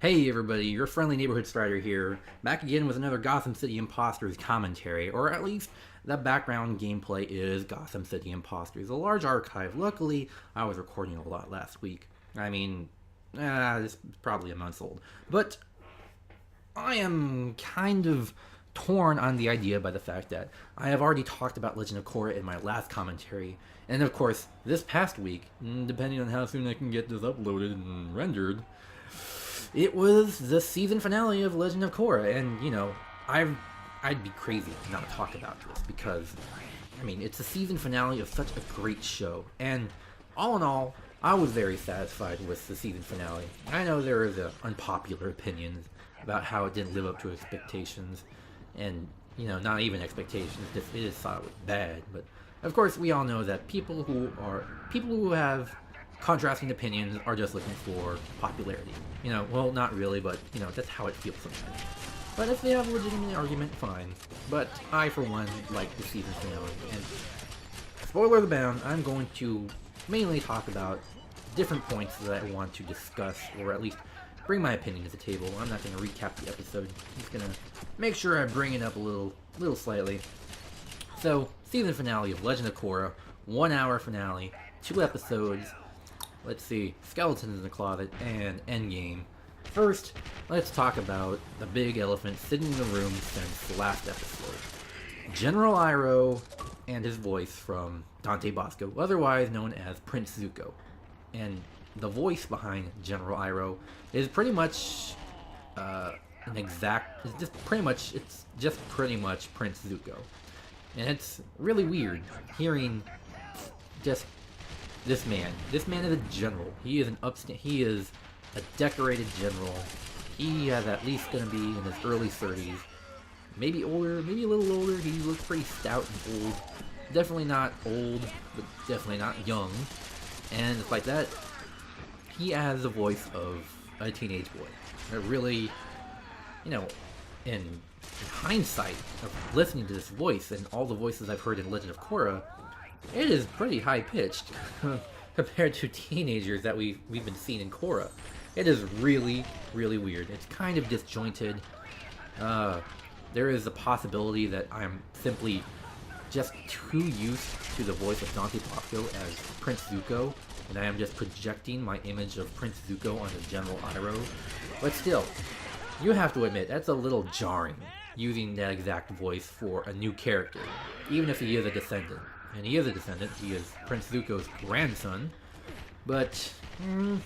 Hey everybody, your friendly neighborhood strider here, back again with another Gotham City Imposters commentary, or at least the background gameplay is Gotham City Imposters, a large archive. Luckily, I was recording a lot last week. It's probably a month old. But I am kind of torn on the idea by the fact that I have already talked about Legend of Korra in my last commentary, and of course, this past week, depending on how soon I can get this uploaded and rendered, it was the season finale of Legend of Korra, and I'd be crazy to not talk about this because, it's the season finale of such a great show, and all in all, I was very satisfied with the season finale. I know there is unpopular opinions about how it didn't live up to expectations, and not even expectations. It just thought it was bad, but of course, we all know that people who have contrasting opinions are just looking for popularity. Well, not really, but that's how it feels sometimes. But if they have a legitimate argument, fine. But I, for one, like the season finale. And spoilers abound, I'm going to mainly talk about different points that I want to discuss, or at least bring my opinion to the table. I'm not going to recap the episode. I'm just going to make sure I bring it up a little slightly. So, season finale of Legend of Korra, 1 hour finale, 2 episodes. Let's see, Skeletons in the Closet and Endgame. First, let's talk about the big elephant sitting in the room since the last episode. General Iroh and his voice from Dante Bosco, otherwise known as Prince Zuko. And the voice behind General Iroh is pretty much it's just pretty much Prince Zuko. And it's really weird hearing just this man. This man is a general. He is a decorated general. He is at least going to be in his early 30s. Maybe older, maybe a little older. He looks pretty stout and old. Definitely not old, but definitely not young. And it's like that. He has the voice of a teenage boy. It really, in hindsight of listening to this voice and all the voices I've heard in Legend of Korra, it is pretty high-pitched compared to teenagers that we've been seeing in Korra. It is really, really weird. It's kind of disjointed. There is a possibility that I'm simply just too used to the voice of Dante Bosco as Prince Zuko, and I am just projecting my image of Prince Zuko onto General Iroh. But still, you have to admit, that's a little jarring, using that exact voice for a new character, even if he is a descendant. And he is a descendant, he is Prince Zuko's grandson, but, it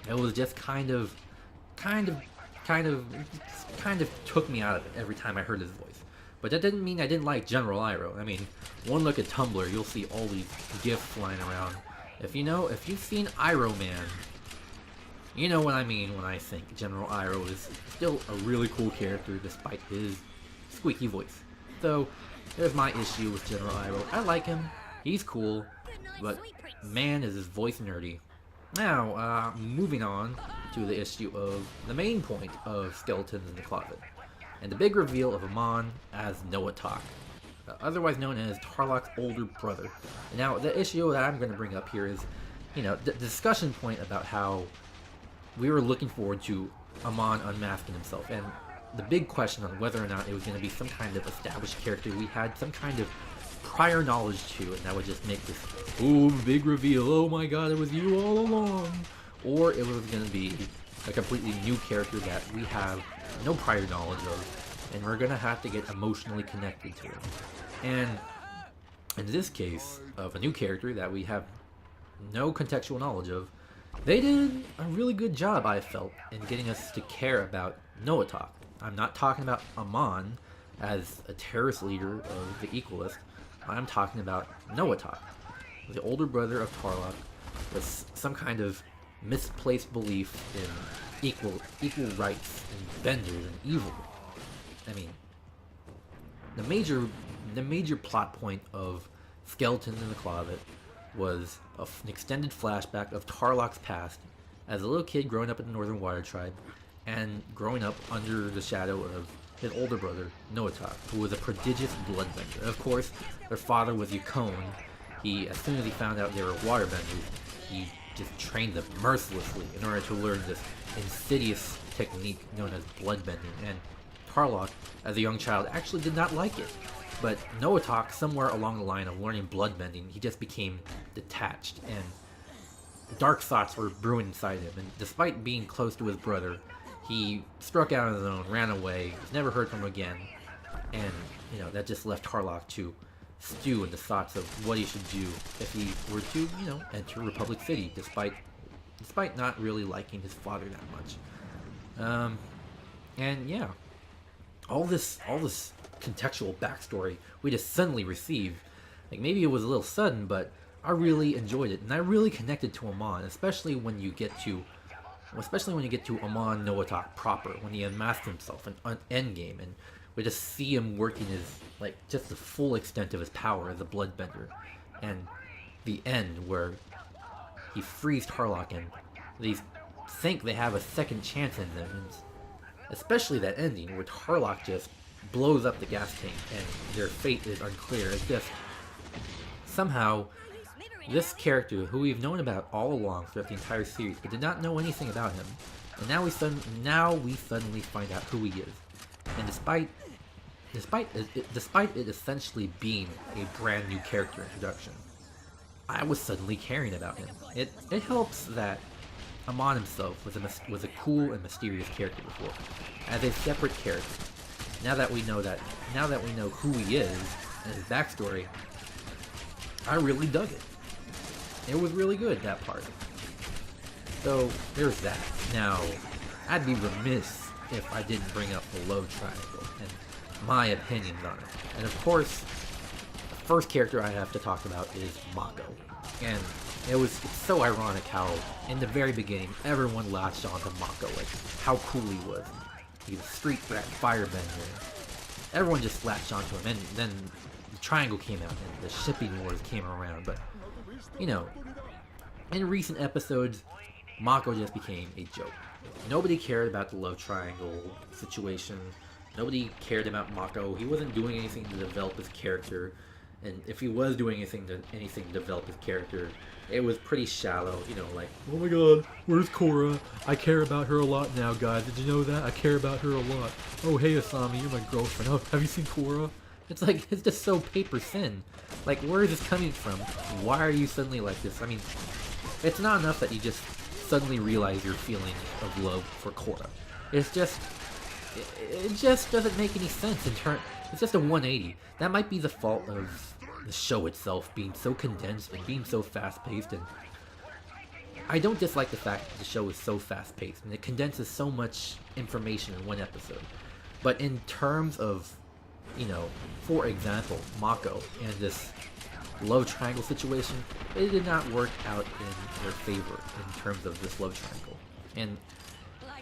was just kind of took me out of it every time I heard his voice. But that didn't mean I didn't like General Iroh. One look at Tumblr, you'll see all these GIFs flying around. If you've seen Iroh Man, you know what I mean when I think General Iroh is still a really cool character despite his squeaky voice. So, there's my issue with General Iroh. I like him, he's cool, but man is his voice nerdy. Now, moving on to the issue of the main point of Skeletons in the Closet, and the big reveal of Amon as Noatak, otherwise known as Tarlok's older brother. Now, the issue that I'm going to bring up here is, the discussion point about how we were looking forward to Amon unmasking himself, and the big question on whether or not it was going to be some kind of established character we had some kind of prior knowledge to, and that would just make this big reveal, oh my god, it was you all along, or it was going to be a completely new character that we have no prior knowledge of, and we're going to have to get emotionally connected to it. And in this case of a new character that we have no contextual knowledge of, they did a really good job, I felt, in getting us to care about Noatak. I'm not talking about Amon as a terrorist leader of the Equalists. I'm talking about Noatak, the older brother of Tarlok, with some kind of misplaced belief in equal rights and benders and evil. The major plot point of Skeletons in the Closet was an extended flashback of Tarlok's past as a little kid growing up in the Northern Water Tribe, and growing up under the shadow of his older brother, Noatak, who was a prodigious bloodbender. Of course, their father was Yukon. As soon as he found out they were waterbenders, he just trained them mercilessly in order to learn this insidious technique known as bloodbending, and Tarlok, as a young child, actually did not like it. But Noatak, somewhere along the line of learning bloodbending, he just became detached, and dark thoughts were brewing inside him, and despite being close to his brother, he struck out on his own, ran away, was never heard from again, and, that just left Tarlok to stew in the thoughts of what he should do if he were to, enter Republic City, despite not really liking his father that much. And yeah, all this contextual backstory we just suddenly received, like maybe it was a little sudden, but I really enjoyed it, and I really connected to Amon, especially when you get to Amon Noatak proper, when he unmasked himself in Endgame, and we just see him working his, just the full extent of his power as a bloodbender, and the end where he frees Tarlok, and they think they have a second chance in them, and especially that ending where Tarlok just blows up the gas tank and their fate is unclear. It's just somehow this character, who we've known about all along throughout the entire series, but did not know anything about him, and now we suddenly find out who he is. And despite it essentially being a brand new character introduction, I was suddenly caring about him. It helps that Amon himself was a cool and mysterious character before, as a separate character. Now that we know who he is and his backstory, I really dug it. It was really good, that part. So there's that. Now, I'd be remiss if I didn't bring up the love triangle and my opinions on it. And of course, the first character I have to talk about is Mako. And it's so ironic how, in the very beginning, everyone latched on to Mako, how cool he was. He was a street rat firebender. Everyone just latched onto him, and then the triangle came out, and the shipping wars came around. But, in recent episodes, Mako just became a joke. Nobody cared about the love triangle situation. Nobody cared about Mako. He wasn't doing anything to develop his character. And if he was doing anything to develop his character, it was pretty shallow, oh my god, where's Korra? I care about her a lot now, guys. Did you know that? I care about her a lot. Oh, hey, Asami, you're my girlfriend. Oh, have you seen Korra? It's just so paper thin. Where is this coming from? Why are you suddenly like this? I mean, it's not enough that you just suddenly realize your feeling of love for Korra. It just doesn't make any sense it's just a 180. That might be the fault of the show itself being so condensed and being so fast-paced, and I don't dislike the fact that the show is so fast-paced and it condenses so much information in one episode. But in terms of, for example, Mako and this love triangle situation, it did not work out in their favor in terms of this love triangle. And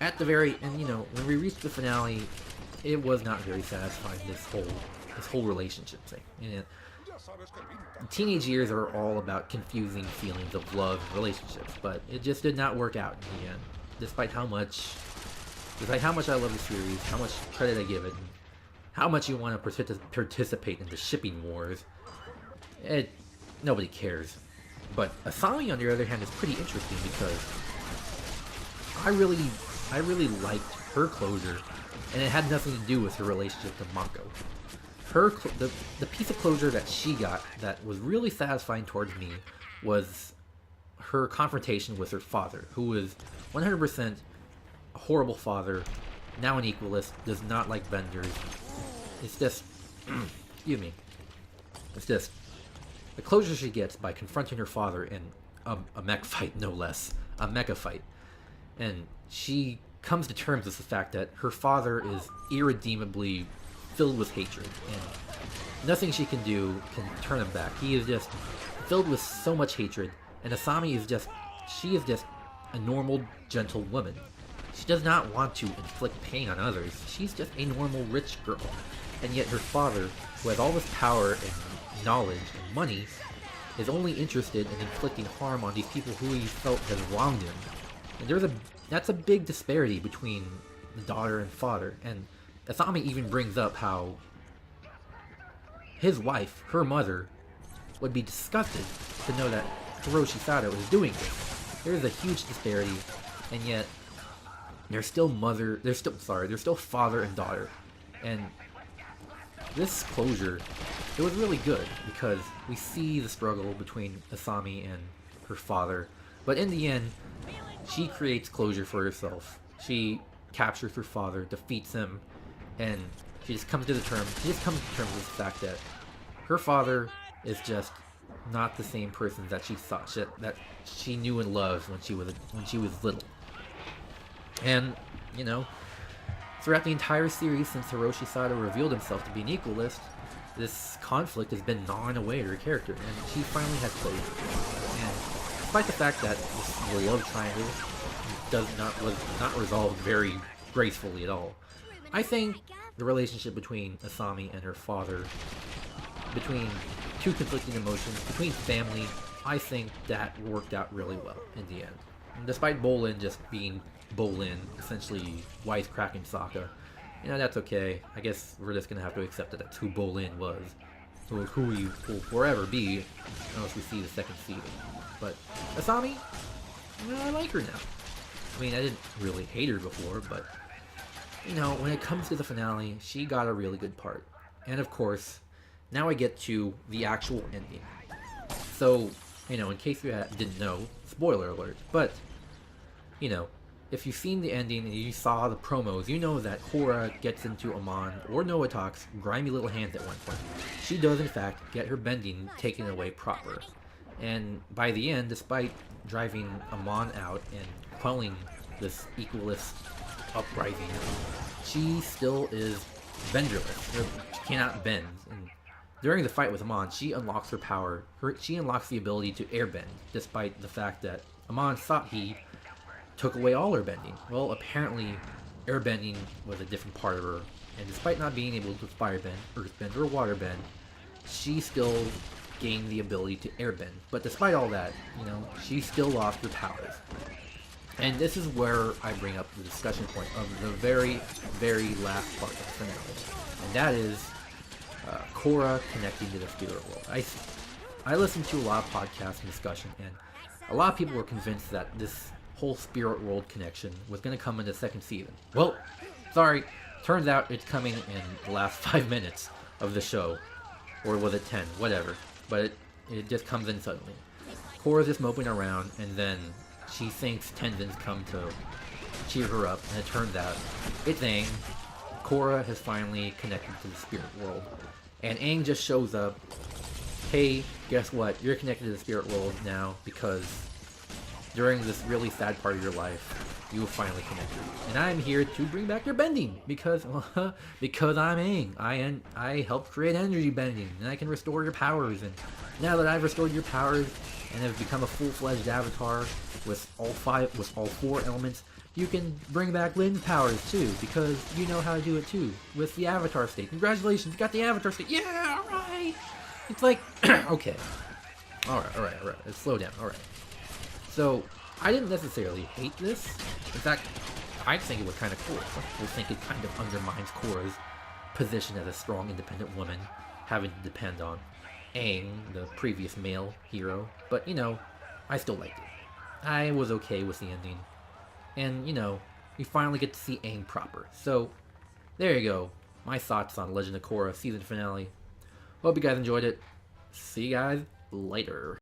at the very end, when we reached the finale, it was not very satisfying, this whole relationship thing. Teenage years are all about confusing feelings of love and relationships, but it just did not work out in the end. Despite how much I love the series, how much credit I give it, and how much you want to participate in the shipping wars, nobody cares. But Asami, on the other hand, is pretty interesting because I really liked her closure, and it had nothing to do with her relationship to Mako. The piece of closure that she got that was really satisfying towards me was her confrontation with her father, who was 100% a horrible father, now an equalist, does not like vendors. It's just, excuse me, it's just the closure she gets by confronting her father in a mech fight, no less, a mecha fight. And she comes to terms with the fact that her father is irredeemably filled with hatred, and nothing she can do can turn him back. He is just filled with so much hatred, and Asami is just a normal, gentle woman. She does not want to inflict pain on others. She's just a normal, rich girl. And yet her father, who has all this power and knowledge and money, is only interested in inflicting harm on these people who he felt has wronged him. And that's a big disparity between the daughter and father. And Asami even brings up how his wife, her mother, would be disgusted to know that Hiroshi Sato is doing this. There's a huge disparity, and yet they're still father and daughter. And this closure, it was really good because we see the struggle between Asami and her father, but in the end, she creates closure for herself. She captures her father, defeats him, and she just comes to terms with the fact that her father is just not the same person that that she knew and loved when she was little. And throughout the entire series, since Hiroshi Sato revealed himself to be an equalist, this conflict has been gnawing away at her character, and she finally has closure. And despite the fact that the love triangle was not resolved very gracefully at all, I think the relationship between Asami and her father, between two conflicting emotions, between family, I think that worked out really well in the end. And despite Bolin just being Bolin, essentially wisecracking Sokka, that's okay. I guess we're just gonna have to accept that that's who Bolin was, or who he will forever be, unless we see the second season. But Asami, I like her now. I mean, I didn't really hate her before, but when it comes to the finale, she got a really good part. And of course, now I get to the actual ending. So, in case you didn't know, spoiler alert, but, if you've seen the ending and you saw the promos, you know that Korra gets into Amon or Noatak's grimy little hands at one point. She does, in fact, get her bending taken away proper. And by the end, despite driving Amon out and quelling this equalist uprising, she still is benderless. She cannot bend. And during the fight with Amon, she unlocks her power. She unlocks the ability to airbend, despite the fact that Amon thought he took away all her bending. Well, apparently, airbending was a different part of her, and despite not being able to firebend, earthbend, or waterbend, she still gained the ability to airbend. But despite all that, she still lost her powers. And this is where I bring up the discussion point of the very, very last part of the finale. And that is Korra connecting to the spirit world. I listened to a lot of podcasts and discussion, and a lot of people were convinced that this whole spirit world connection was going to come in the second season. Well, sorry, turns out it's coming in the last 5 minutes of the show. Or was it 10? Whatever. But it just comes in suddenly. Korra's just moping around, and then she thinks Tenzin's come to cheer her up, and it turns out it's Aang. Korra has finally connected to the spirit world. And Aang just shows up. Hey, guess what? You're connected to the spirit world now because during this really sad part of your life, you were finally connected. And I'm here to bring back your bending because I'm Aang. I helped create energy bending, and I can restore your powers. And now that I've restored your powers and have become a full-fledged avatar with all 4 elements, you can bring back Lin's powers too, because you know how to do it too with the avatar state. Congratulations, you got the avatar state. Yeah, all right. It's like, okay, all right. Let's slow down. All right. So, I didn't necessarily hate this. In fact, I think it was kind of cool. Some people think it kind of undermines Korra's position as a strong, independent woman, having to depend on Aang, the previous male hero. But, I still liked it. I was okay with the ending. And, we finally get to see Aang proper. So, there you go. My thoughts on Legend of Korra season finale. Hope you guys enjoyed it. See you guys later.